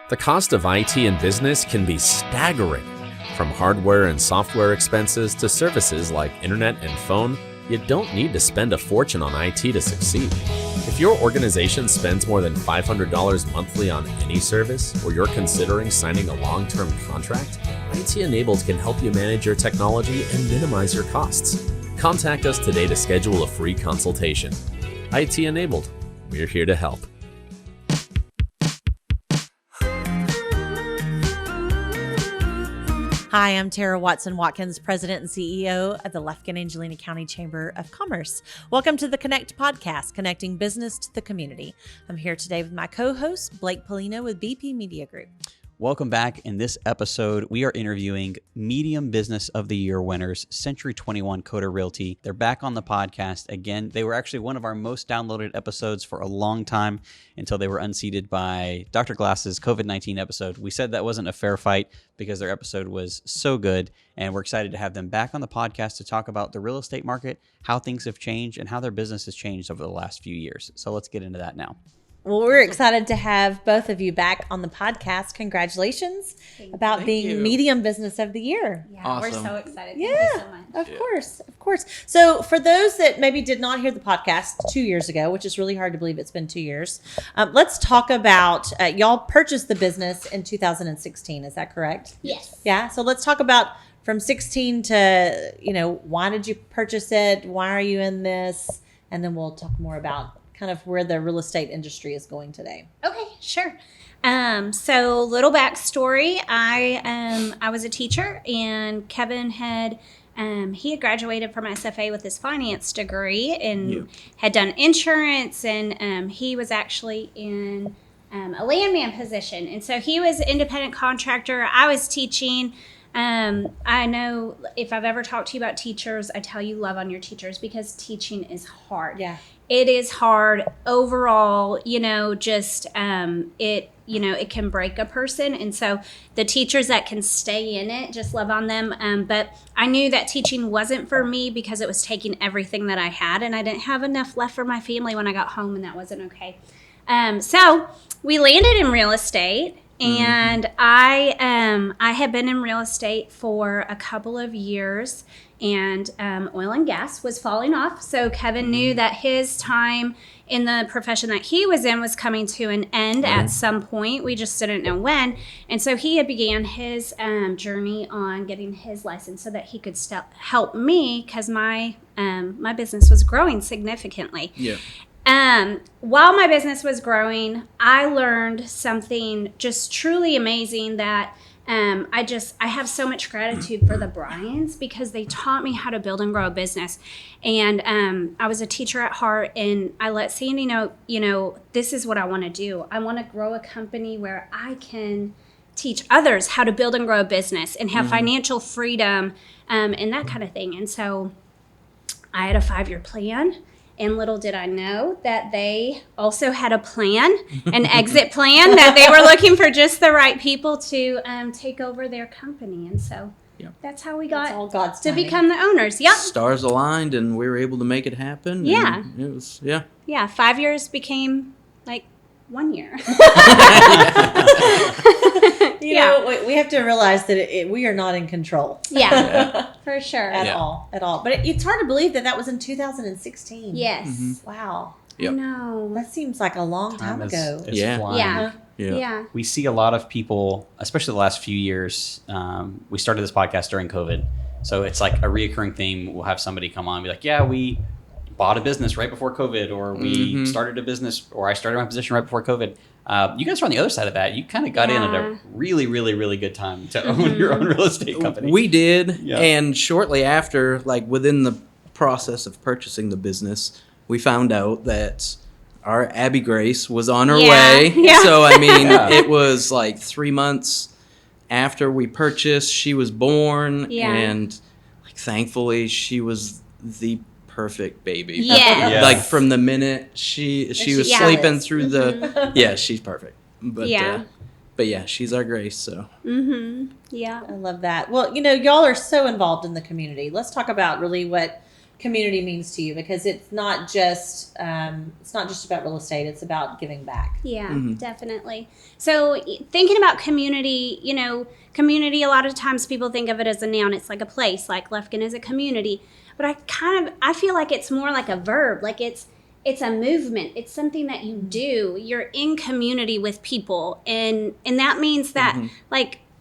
The cost of IT in business can be staggering. From hardware and software expenses to services like internet and phone, you don't need to spend a fortune on IT to succeed. If your organization spends more than $500 monthly on any service, or you're considering signing a long-term contract, IT Enabled can help you manage your technology and minimize your costs. Contact us today to schedule a free consultation. IT Enabled, we're here to help. Hi, I'm Tara Watson-Watkins, President and CEO of the Lufkin Angelina County Chamber of Commerce. Welcome to the Connect podcast, connecting business to the community. I'm here today with my co-host, Blake Pollino with BP Media Group. Welcome back. In this episode, we are interviewing Medium Business of the Year winners, Century 21 Cota Realty. They're back on the podcast again. They were actually one of our most downloaded episodes for a long time until they were unseated by Dr. Glass's COVID-19 episode. We said that wasn't a fair fight because their episode was so good, and we're excited to have them back on the podcast to talk about the real estate market, how things have changed, and how their business has changed over the last few years. So let's get into that now. Well, we're excited to have both of you back on the podcast. Congratulations about being Medium Business of the Year. Yeah, Awesome. We're so excited. Yeah, Thank you so much. Of course. So for those that maybe did not hear the podcast 2 years ago, which is really hard to believe it's been 2 years, let's talk about, y'all purchased the business in 2016. Is that correct? Yes. Yeah. So let's talk about from 16 to, why did you purchase it? Why are you in this? And then we'll talk more about kind of where the real estate industry is going today. Okay, sure. So little backstory. I was a teacher, and Kevin had he had graduated from SFA with his finance degree and had done insurance, and he was actually in a landman position, and so he was an independent contractor. I was teaching. I know if I've ever talked to you about teachers, I tell you love on your teachers because teaching is hard. Yeah. It is hard overall, it can break a person. And so the teachers that can stay in it, just love on them. But I knew that teaching wasn't for me because it was taking everything that I had, and I didn't have enough left for my family when I got home, and that wasn't okay. So we landed in real estate. And I had been in real estate for a couple of years, and oil and gas was falling off. So Kevin knew that his time in the profession that he was in was coming to an end at some point. We just didn't know when. And so he had began his journey on getting his license so that he could help me because my business was growing significantly. Yeah. While my business was growing, I learned something just truly amazing that I have so much gratitude for the Bryans because they taught me how to build and grow a business. And I was a teacher at heart, and I let Sandy know, this is what I want to do. I want to grow a company where I can teach others how to build and grow a business and have financial freedom and that kind of thing. And so I had a 5-year plan. And little did I know that they also had a plan, an exit plan, that they were looking for just the right people to take over their company. And so that's how we got all God's to timing. become the owners. Yep. Stars aligned, and we were able to make it happen. Yeah. And it was, Yeah, 5 years became like 1 year. We have to realize that we are not in control. Yeah, for sure. At all. But it's hard to believe that was in 2016. Yes. Wow. Yep. I know. That seems like a long time ago. Is Yeah. flying. Yeah. Yeah. We see a lot of people, especially the last few years. We started this podcast during COVID. So it's like a reoccurring theme. We'll have somebody come on and be like, yeah, we bought a business right before COVID, or we started a business, or I started my position right before COVID. You guys are on the other side of that. You kind of got in at a really, really, really good time to own your own real estate company. We did. Yeah. And shortly after, like within the process of purchasing the business, we found out that our Abby Grace was on her way. Yeah. So, I mean, it was like 3 months after we purchased, she was born. Yeah. And like, thankfully, she was the perfect baby. Yes. Yes. Like from the minute she was Yeah. sleeping through the she's perfect. But Yeah. but yeah, she's our Grace. So Yeah. I love that. Well, y'all are so involved in the community. Let's talk about really what community means to you, because it's not just about real estate. It's about giving back. Yeah, definitely. So thinking about community, community, a lot of times people think of it as a noun. It's like a place, like Lufkin is a community. But I feel like it's more like a verb. Like it's a movement. It's something that you do. You're in community with people. And that means that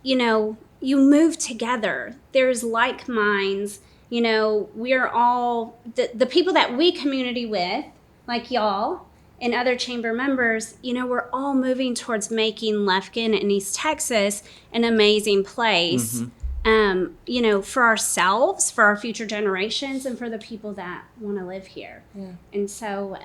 you move together. There's like minds. We're all the people that we community with, like y'all and other chamber members, we're all moving towards making Lufkin and East Texas an amazing place, for ourselves, for our future generations, and for the people that want to live here. Yeah. And so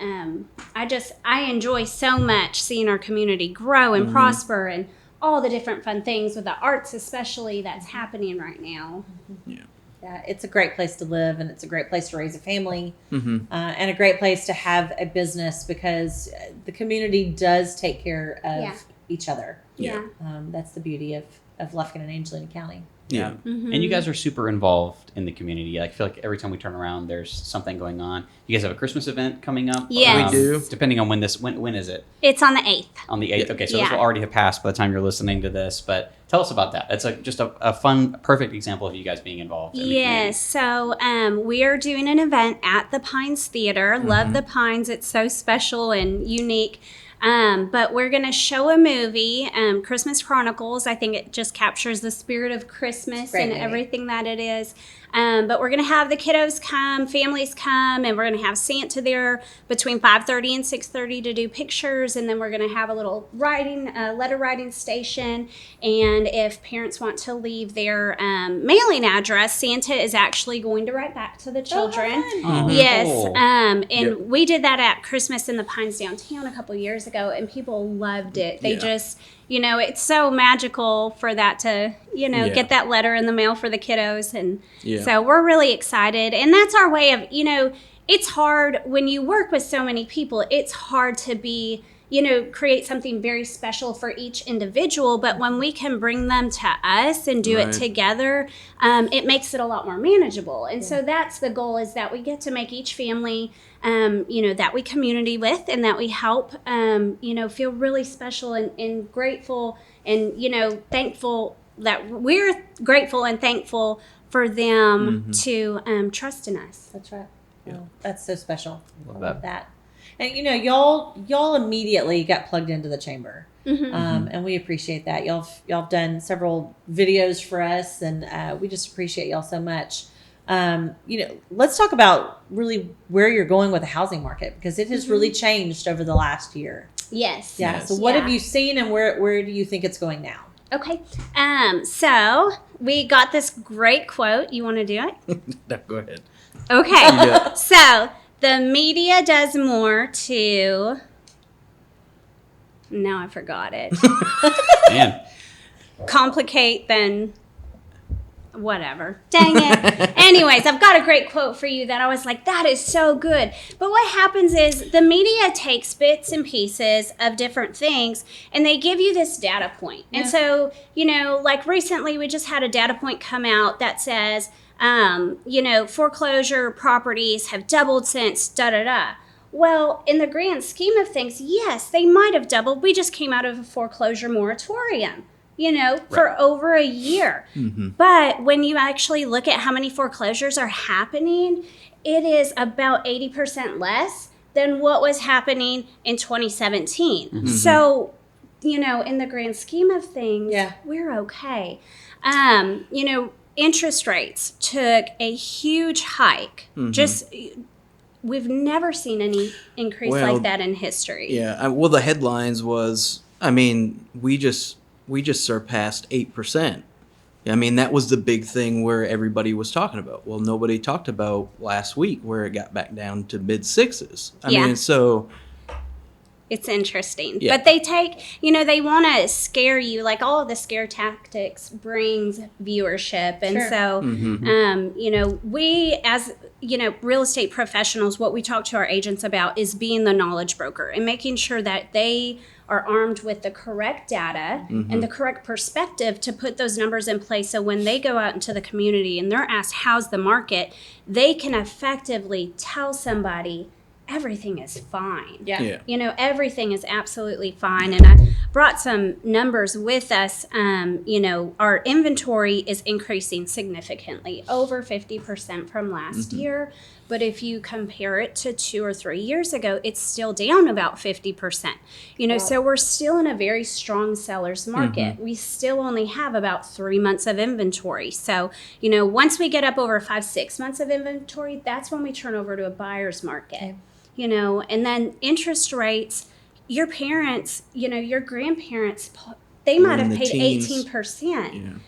I enjoy so much seeing our community grow and prosper, and all the different fun things with the arts, especially, that's happening right now. Yeah. Yeah, it's a great place to live, and it's a great place to raise a family, and a great place to have a business, because the community does take care of each other. Yeah. That's the beauty of Lufkin and Angelina County. Yeah. And you guys are super involved in the community. I feel like every time we turn around, there's something going on. You guys have a Christmas event coming up? Yes. We do. Depending on when is it? It's on the 8th. On the 8th. Okay, so this will already have passed by the time you're listening to this. But tell us about that. It's just a fun, perfect example of you guys being involved in the community. So we are doing an event at the Pines Theater. Love the Pines. It's so special and unique. But we're going to show a movie, Christmas Chronicles. I think it just captures the spirit of Christmas and everything that it is. But we're going to have the kiddos come, families come, and we're going to have Santa there between 5:30 and 6:30 to do pictures. And then we're going to have a little letter writing station. And if parents want to leave their mailing address, Santa is actually going to write back to the children. Yes. Cool. And we did that at Christmas in the Pines downtown a couple years ago, and people loved it. They just, it's so magical for that to, get that letter in the mail for the kiddos. And so we're really excited. And that's our way of, it's hard when you work with so many people, it's hard to be, create something very special for each individual. But when we can bring them to us and do it together, it makes it a lot more manageable. And so that's the goal, is that we get to make each family, that we community with and that we help, feel really special and grateful and, thankful, that we're grateful and thankful for them to trust in us. That's right. Yeah. Oh, that's so special. Love that. And y'all immediately got plugged into the chamber, and we appreciate that. Y'all done several videos for us, and we just appreciate y'all so much. Let's talk about really where you're going with the housing market, because it has really changed over the last year. Yes. Yeah. So what have you seen, and where do you think it's going now? Okay. So we got this great quote. You want to do it? No, go ahead. Okay. So the media does more to... Now I forgot it. Man. Complicate than... Whatever. Dang it. Anyways, I've got a great quote for you that I was like, that is so good. But what happens is the media takes bits and pieces of different things, and they give you this data point. And so, like recently we just had a data point come out that says, foreclosure properties have doubled since da-da-da. Well, in the grand scheme of things, yes, they might have doubled. We just came out of a foreclosure moratorium. For over a year. But when you actually look at how many foreclosures are happening, it is about 80% less than what was happening in 2017. So, in the grand scheme of things, we're okay. Interest rates took a huge hike. We've never seen any increase like that in history. Yeah. Well, the headlines was, we just surpassed 8%. That was the big thing where everybody was talking about. Well, nobody talked about last week where it got back down to mid-6s. So It's interesting. Yeah. But they take, they want to scare you. Like all of the scare tactics brings viewership. And Sure. so, we as, real estate professionals, what we talk to our agents about is being the knowledge broker and making sure that they are armed with the correct data and the correct perspective to put those numbers in place. So when they go out into the community and they're asked, how's the market, they can effectively tell somebody, everything is fine. Yeah. Everything is absolutely fine. And I brought some numbers with us. Our inventory is increasing significantly, over 50% from last year. But if you compare it to 2 or 3 years ago, it's still down about 50%. So we're still in a very strong seller's market. We still only have about 3 months of inventory. So, once we get up over 5-6 months of inventory, that's when we turn over to a buyer's market. Okay. And then interest rates, your parents, your grandparents, they might in have the paid teens. 18%.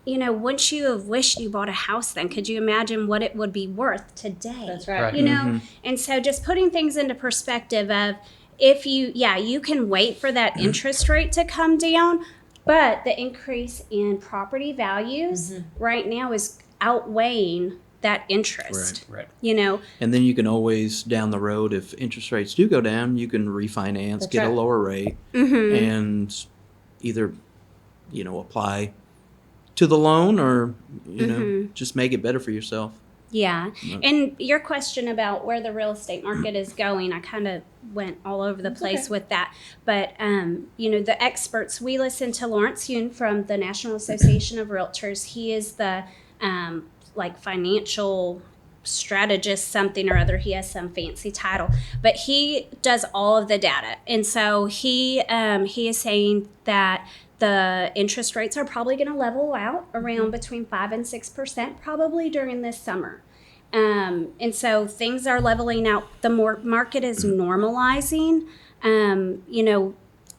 Wouldn't you have wished you bought a house then? Could you imagine what it would be worth today? That's right. Right. And so just putting things into perspective of if you can wait for that interest rate to come down, but the increase in property values right now is outweighing that interest. Right. And then you can always, down the road, if interest rates do go down, you can refinance, That's get right. a lower rate, and either, apply to the loan or, just make it better for yourself. Yeah. And your question about where the real estate market is going, I kind of went all over the place with that. But, the experts, we listen to Lawrence Yoon from the National Association of Realtors. He is the financial strategist, something or other. He has some fancy title, but he does all of the data. And so he is saying that the interest rates are probably going to level out around between 5 and 6% probably during this summer. And so things are leveling out. The market is normalizing.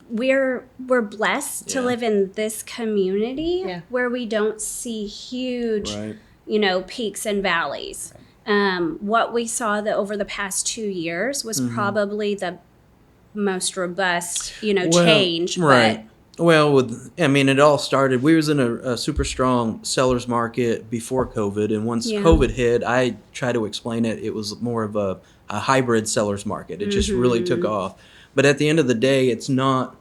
We're blessed to live in this community where we don't see huge, peaks and valleys. What we saw over the past 2 years was probably the most robust, change. Right. But Well, it all started. We was in a super strong seller's market before COVID, and once COVID hit, I try to explain it. It was more of a hybrid seller's market. It just really took off. But at the end of the day, it's not.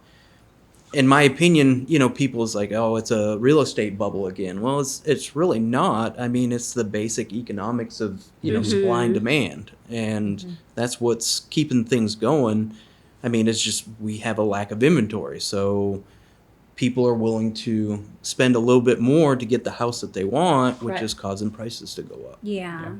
In my opinion, people's like, oh, it's a real estate bubble again. Well, it's really not. It's the basic economics of supply and demand, and that's what's keeping things going. It's just we have a lack of inventory, so people are willing to spend a little bit more to get the house that they want, which is causing prices to go up. Yeah.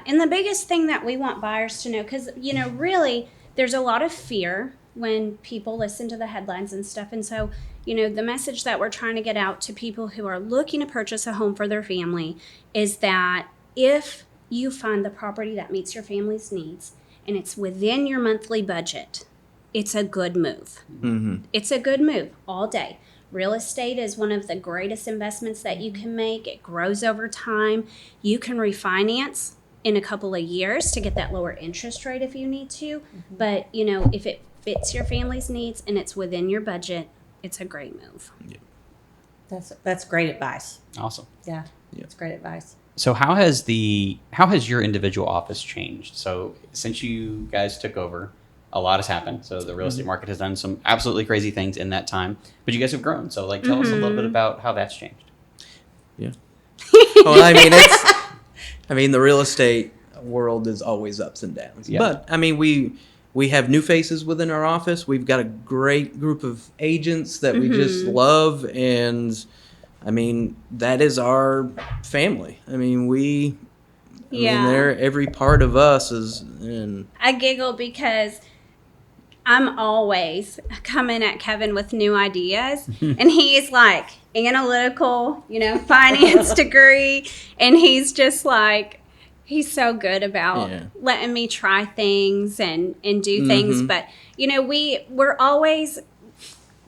And the biggest thing that we want buyers to know, because, really, there's a lot of fear when people listen to the headlines and stuff. And so, the message that we're trying to get out to people who are looking to purchase a home for their family is that if you find the property that meets your family's needs and it's within your monthly budget, it's a good move. It's a good move all day. Real estate is one of the greatest investments that you can make. It grows over time. You can refinance in a couple of years to get that lower interest rate if you need to. But, if it fits your family's needs and it's within your budget, it's a great move. That's great advice. Awesome. Yeah. It's great advice. So how has your individual office changed? So since you guys took over, a lot has happened. So the real estate market has done some absolutely crazy things in that time, but you guys have grown. So tell us a little bit about how that's changed. Yeah. Well, the real estate world is always ups and downs. Yeah. But we have new faces within our office. We've got a great group of agents that we just love, and that is our family. They're every part of us is in. I giggle because I'm always coming at Kevin with new ideas, and he's like analytical, finance degree, and he's just like, he's so good about letting me try things and do things. But, we're always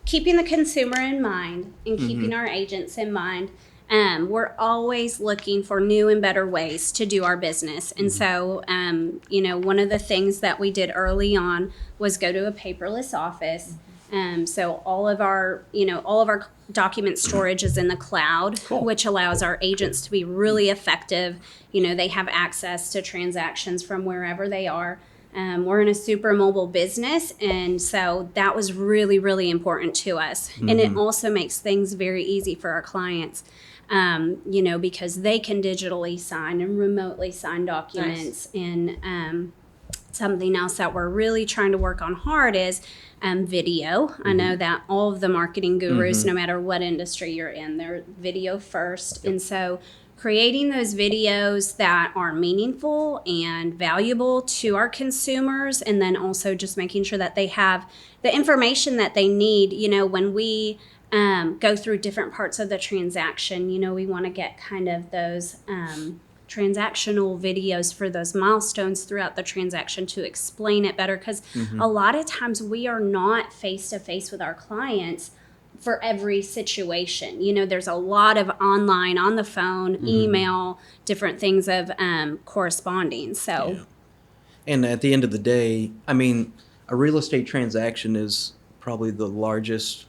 keeping the consumer in mind and keeping our agents in mind. we're always looking for new and better ways to do our business. And so, one of the things that we did early on was go to a paperless office. So all of our document storage is in the cloud, which allows our agents to be really effective. They have access to transactions from wherever they are. We're in a super mobile business, and so that was really, really important to us. And it also makes things very easy for our clients, because they can digitally sign and remotely sign documents. Nice. And something else that we're really trying to work on hard is video. I know that all of the marketing gurus, no matter what industry you're in, they're video first. Yep. And so creating those videos that are meaningful and valuable to our consumers, and then also just making sure that they have the information that they need. When we go through different parts of the transaction, we want to get kind of those transactional videos for those milestones throughout the transaction to explain it better, because a lot of times we are not face-to-face with our clients for every situation. There's a lot of online, on the phone, email, different things of corresponding. So, yeah. And at the end of the day, a real estate transaction is probably the largest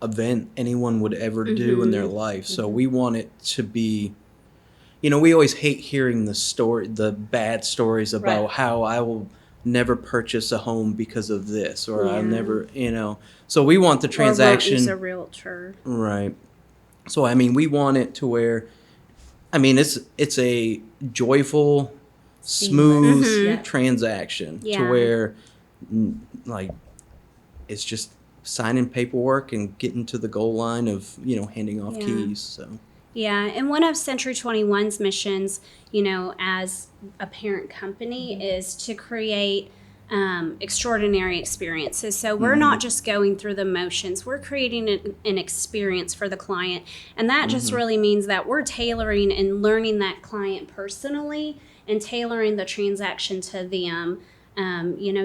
event anyone would ever do in their life. So we want it to be, we always hate hearing the bad stories about how I will never purchase a home because of this, or I'll never, So we want the transaction. Or won't use a realtor. Right. So we want it to where, it's a joyful, smooth transaction to where, it's just signing paperwork and getting to the goal line of handing off keys. So. Yeah, and one of Century 21's missions, as a parent company, is to create extraordinary experiences. So we're not just going through the motions. We're creating an experience for the client. And that just really means that we're tailoring and learning that client personally and tailoring the transaction to them.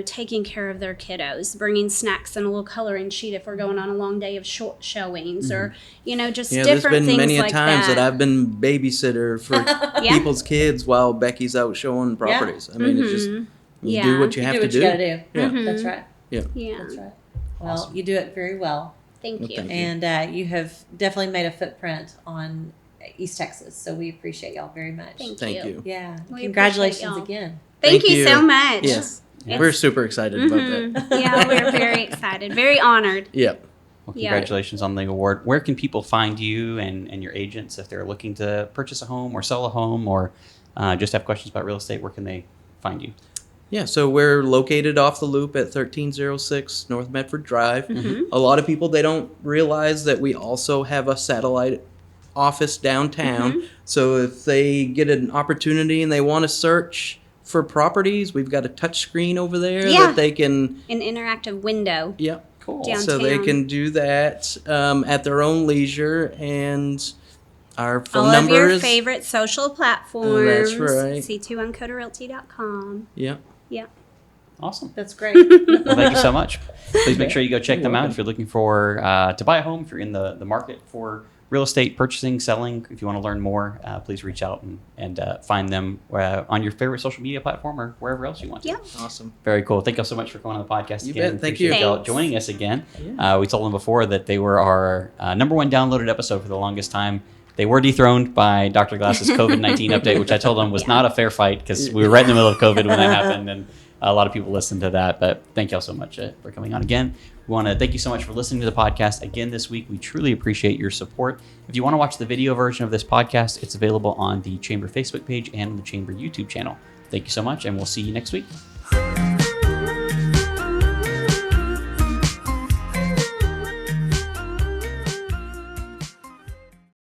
Taking care of their kiddos, bringing snacks and a little coloring sheet if we're going on a long day of showings, or just different things like that. There's been many times that I've been babysitter for people's kids while Becky's out showing properties. It's just you do what you have to do. You gotta do. Yeah. That's right. Yeah. That's right. Well, you do it very well. Thank you. And you have definitely made a footprint on East Texas, so we appreciate y'all very much. Thank you. Yeah. Congratulations again. Thank you so much. Yes. We're super excited about that. Yeah, we're very excited. Very honored. Yep. Well, congratulations on the award. Where can people find you and your agents if they're looking to purchase a home or sell a home, or just have questions about real estate? Where can they find you? Yeah, so we're located off the loop at 1306 North Medford Drive. A lot of people, they don't realize that we also have a satellite office downtown. So if they get an opportunity and they want to search for properties, we've got a touch screen over there that they can... An interactive window. Yep. Cool. Downtown. So they can do that at their own leisure, and our phone number is... All of your favorite social platforms. That's right. C2 on CotaRealty.com. Yep. Yep. Awesome. That's great. Well, thank you so much. Please make sure you go check them out if you're looking for to buy a home, if you're in the market for real estate purchasing, selling. If you want to learn more, please reach out and find them on your favorite social media platform or wherever else you want to. Yeah. Awesome. Very cool. Thank you so much for coming on the podcast again. Bet. Thank you. Appreciate y'all joining us again. We told them before that they were our number one downloaded episode for the longest time. They were dethroned by Dr. Glass's COVID-19 update, which I told them was not a fair fight because we were right in the middle of COVID when that happened, and a lot of people listened to that. But thank y'all so much for coming on again. We want to thank you so much for listening to the podcast again this week. We truly appreciate your support. If you want to watch the video version of this podcast, it's available on the Chamber Facebook page and the Chamber YouTube channel. Thank you so much, and we'll see you next week.